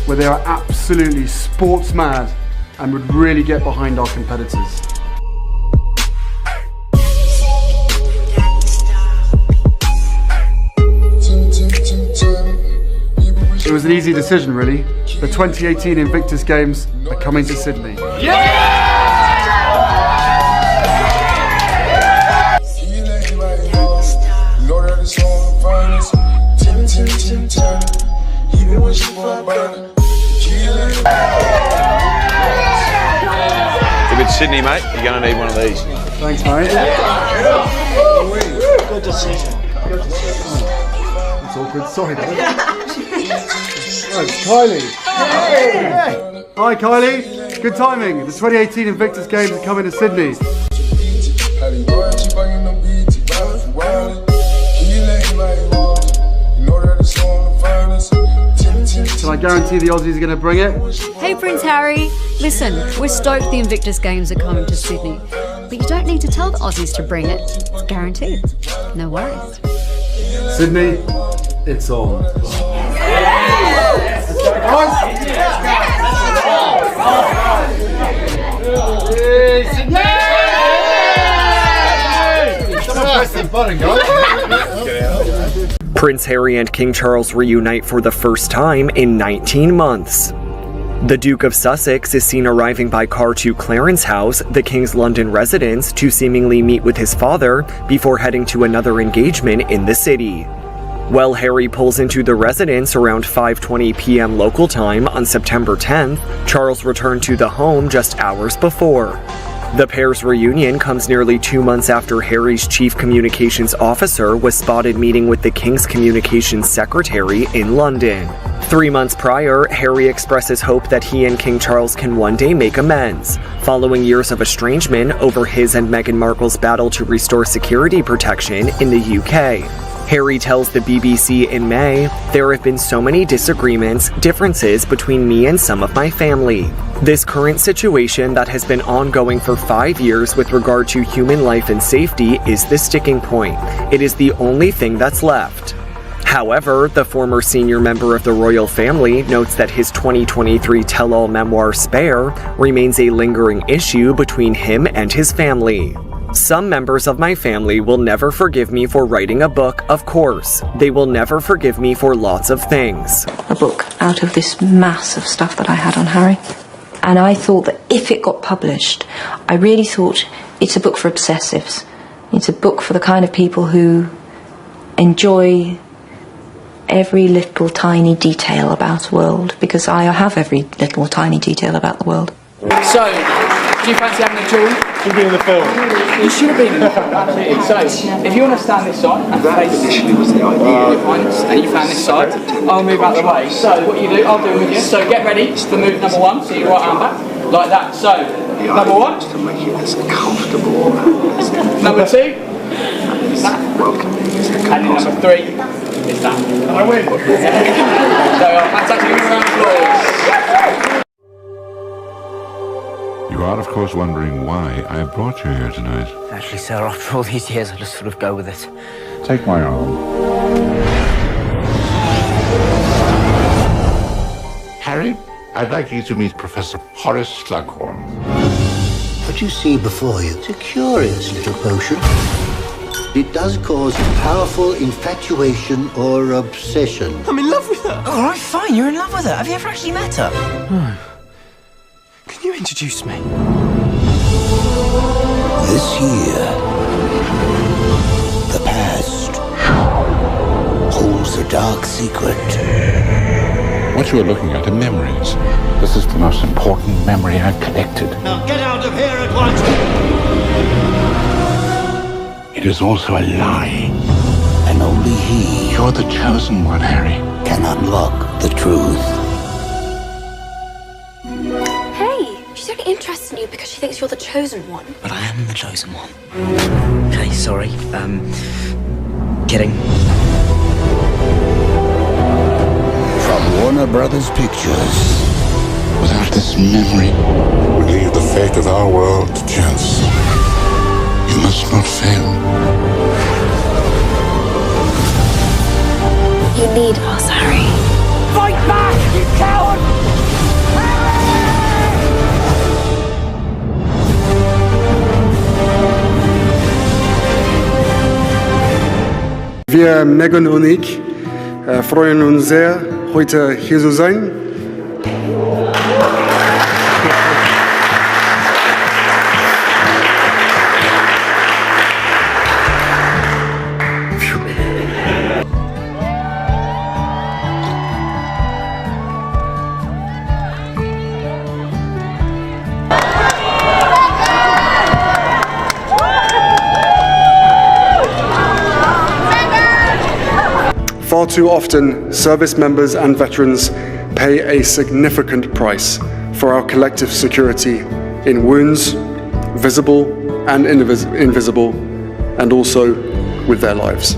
where they are absolutely sports mad and would really get behind our competitors. It was an easy decision, really. The 2018 Invictus Games are coming to Sydney. If it's Sydney, mate, you're going to need one of these. Thanks, mate. Good decision. It's all good. Sorry, Dad. Oh, it's Kylie. Hey. Hi, Kylie. Good timing. The 2018 Invictus Games are coming to Sydney. Can I guarantee the Aussies are going to bring it? Hey Prince Harry, listen, we're stoked the Invictus Games are coming to Sydney, but you don't need to tell the Aussies to bring it. It's guaranteed. No worries. Sydney, it's on. Prince Harry and King Charles reunite for the first time in 19 months. The Duke of Sussex is seen arriving by car to Clarence House, the King's London residence, to seemingly meet with his father before heading to another engagement in the city. While Harry pulls into the residence around 5:20 p.m. local time on September 10th, Charles returned to the home just hours before. The pair's reunion comes nearly 2 months after Harry's chief communications officer was spotted meeting with the King's communications secretary in London. 3 months prior, Harry expresses hope that he and King Charles can one day make amends, following years of estrangement over his and Meghan Markle's battle to restore security protection in the UK. Harry tells the BBC in May, "There have been so many disagreements, differences between me and some of my family. This current situation that has been ongoing for 5 years with regard to human life and safety is the sticking point. It is the only thing that's left." However, the former senior member of the royal family notes that his 2023 tell-all memoir Spare remains a lingering issue between him and his family. "Some members of my family will never forgive me for writing a book, of course. They will never forgive me for lots of things." A book out of this mass of stuff that I had on Harry. And I thought that if it got published, I really thought it's a book for obsessives. It's a book for the kind of people who enjoy every little tiny detail about the world, because I have every little tiny detail about the world. So, do you fancy having a tour? Should be in the film. You should have been in the film, absolutely. So, if you want to stand this side, and That initially was the idea. and you stand this side, I'll move out the way. So, what you do, I'll do it with you. So, get ready for move number one. So, your right arm back, like that. So, number one. To make it as comfortable as Number two. that. Welcoming as And then number three is that. I win. So, fantastic. Give me a round of applause. You are, of course, wondering why I have brought you here tonight. Actually, sir, after all these years, I just sort of go with it. Take my arm. Harry, I'd like you to meet Professor Horace Slughorn. What you see before you is a curious little potion. It does cause powerful infatuation or obsession. I'm in love with her. All right, fine, you're in love with her. Have you ever actually met her? No. Can you introduce me? This year, the past holds a dark secret. What you are looking at are memories. This is the most important memory I've collected. Now get out of here at once! It is also a lie. And only he You're the chosen one, Harry. can unlock the truth. Hey, she's only interested in you because she thinks you're the chosen one. But I am the chosen one. Okay, sorry. Kidding. Warner Brothers Pictures. Without this memory, we leave the fate of our world to chance. You must not fail. You need us, Harry. Fight back, you coward! Wir Megan und ich freuen uns sehr, heute hier zu sein. Far too often, service members and veterans pay a significant price for our collective security in wounds, visible and invisible, and also with their lives.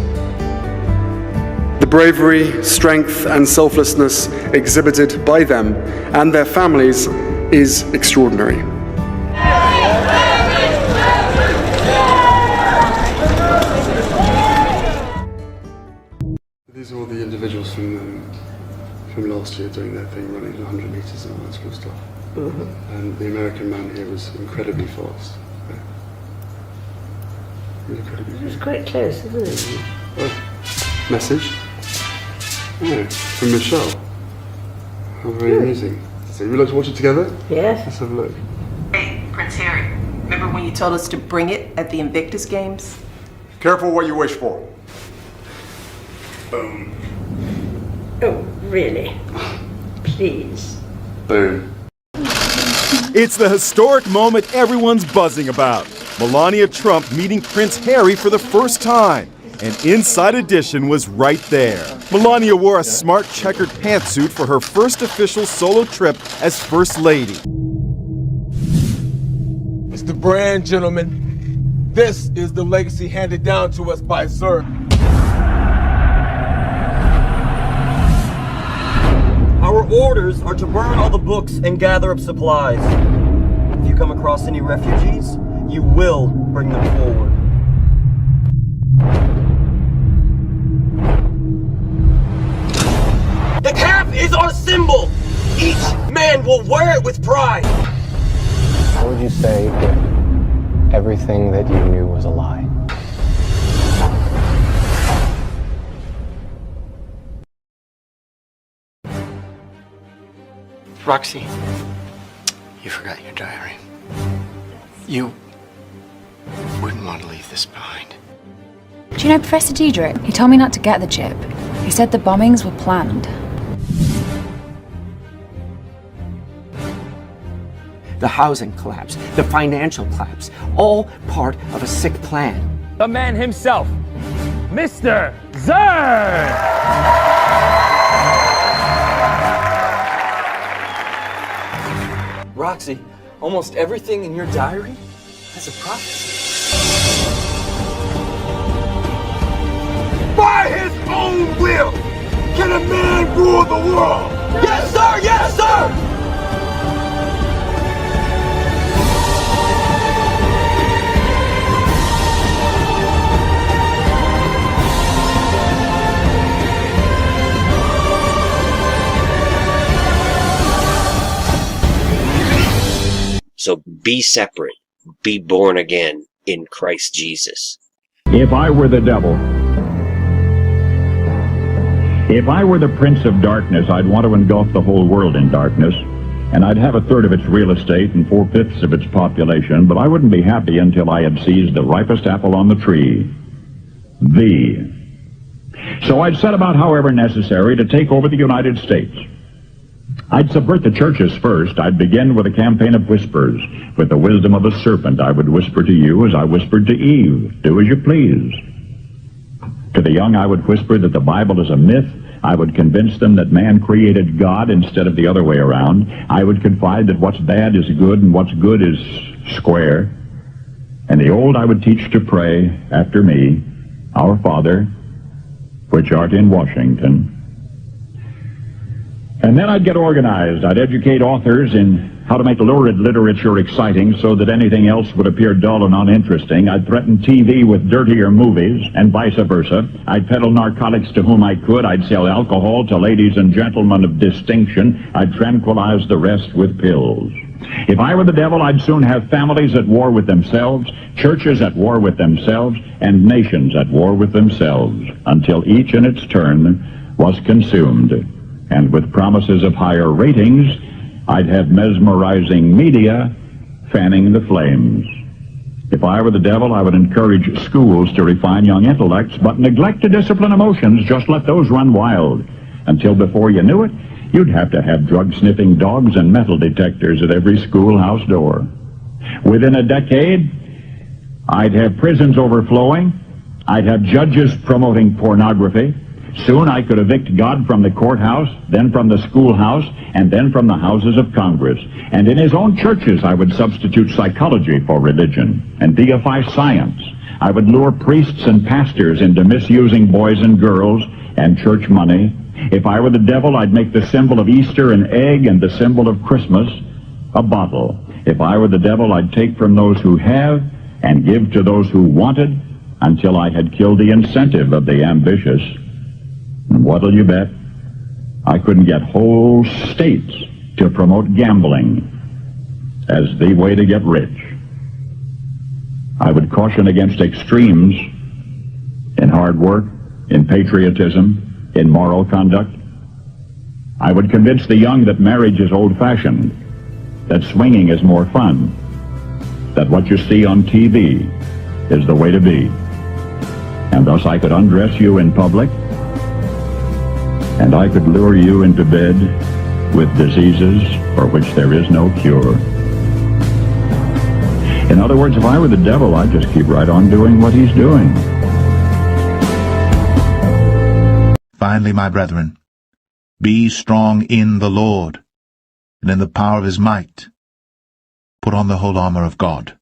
The bravery, strength, and selflessness exhibited by them and their families is extraordinary. These are all the individuals from last year doing their thing, running 100 meters and all that sort of stuff. And the American man here was incredibly fast. Incredibly fast. It's quite close, isn't it? Message? Yeah, from Michelle. How very amusing. So would you like to watch it together? Yes. Let's have a look. Hey, Prince Harry. Remember when you told us to bring it at the Invictus Games? Careful what you wish for. Boom. Oh, really? Please. Boom. It's the historic moment everyone's buzzing about. Melania Trump meeting Prince Harry for the first time. An inside edition was right there. Melania wore a smart checkered pantsuit for her first official solo trip as First Lady. It's the brand, gentlemen. This is the legacy handed down to us by Sir. Our orders are to burn all the books and gather up supplies. If you come across any refugees, you will bring them forward. The cap is our symbol! Each man will wear it with pride! How would you say if everything that you knew was a lie? Roxy, you forgot your diary. You wouldn't want to leave this behind. Do you know Professor Diedrich? He told me not to get the chip. He said the bombings were planned. The housing collapse, the financial collapse, all part of a sick plan. The man himself, Mr. Zern! Roxy, almost everything in your diary has a prophecy. By his own will, can a man rule the world? Yes, sir! Yes, sir! So be separate, be born again in Christ Jesus. If I were the devil, if I were the prince of darkness, I'd want to engulf the whole world in darkness, and I'd have 1/3 of its real estate and 4/5 of its population, but I wouldn't be happy until I had seized the ripest apple on the tree, thee. So I'd set about, however necessary, to take over the United States. I'd subvert the churches first. I'd begin with a campaign of whispers. With the wisdom of a serpent, I would whisper to you as I whispered to Eve, do as you please. To the young, I would whisper that the Bible is a myth. I would convince them that man created God instead of the other way around. I would confide that what's bad is good and what's good is square. And the old I would teach to pray after me, Our Father, which art in Washington. And then I'd get organized. I'd educate authors in how to make lurid literature exciting so that anything else would appear dull and uninteresting. I'd threaten TV with dirtier movies and vice versa. I'd peddle narcotics to whom I could. I'd sell alcohol to ladies and gentlemen of distinction. I'd tranquilize the rest with pills. If I were the devil, I'd soon have families at war with themselves, churches at war with themselves, and nations at war with themselves, until each in its turn was consumed. And with promises of higher ratings, I'd have mesmerizing media fanning the flames. If I were the devil, I would encourage schools to refine young intellects, but neglect to discipline emotions, just let those run wild. Until before you knew it, you'd have to have drug-sniffing dogs and metal detectors at every schoolhouse door. Within a decade, I'd have prisons overflowing. I'd have judges promoting pornography. Soon I could evict God from the courthouse, then from the schoolhouse, and then from the houses of Congress. And in his own churches I would substitute psychology for religion and deify science. I would lure priests and pastors into misusing boys and girls and church money. If I were the devil, I'd make the symbol of Easter an egg and the symbol of Christmas a bottle. If I were the devil, I'd take from those who have and give to those who wanted until I had killed the incentive of the ambitious. And what'll you bet? I couldn't get whole states to promote gambling as the way to get rich. I would caution against extremes in hard work, in patriotism, in moral conduct. I would convince the young that marriage is old-fashioned, that swinging is more fun, that what you see on TV is the way to be. And thus I could undress you in public, and I could lure you into bed with diseases for which there is no cure. In other words, if I were the devil, I'd just keep right on doing what he's doing. Finally, my brethren, be strong in the Lord, and in the power of his might. Put on the whole armor of God,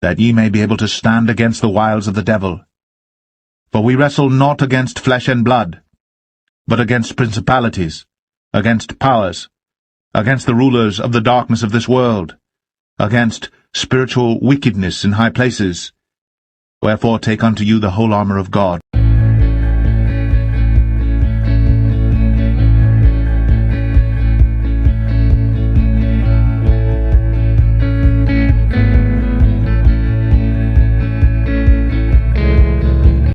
that ye may be able to stand against the wiles of the devil. For we wrestle not against flesh and blood, but against principalities, against powers, against the rulers of the darkness of this world, against spiritual wickedness in high places. Wherefore take unto you the whole armor of God,